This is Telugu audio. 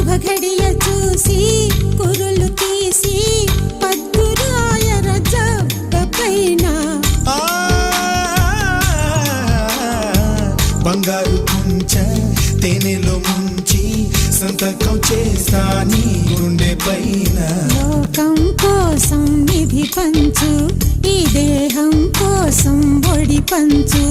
శుభఘడియ చూసి కురులు తీసి పద్దురాయ రజబ్బ పైన బంగారు కుంచ తేనెలో ముంచి సంతకం చేస్తా నీ గుండె పైన. లోకం కోసం నిధి పంచు, ఈ దేహం కోసం ఒడి పంచు.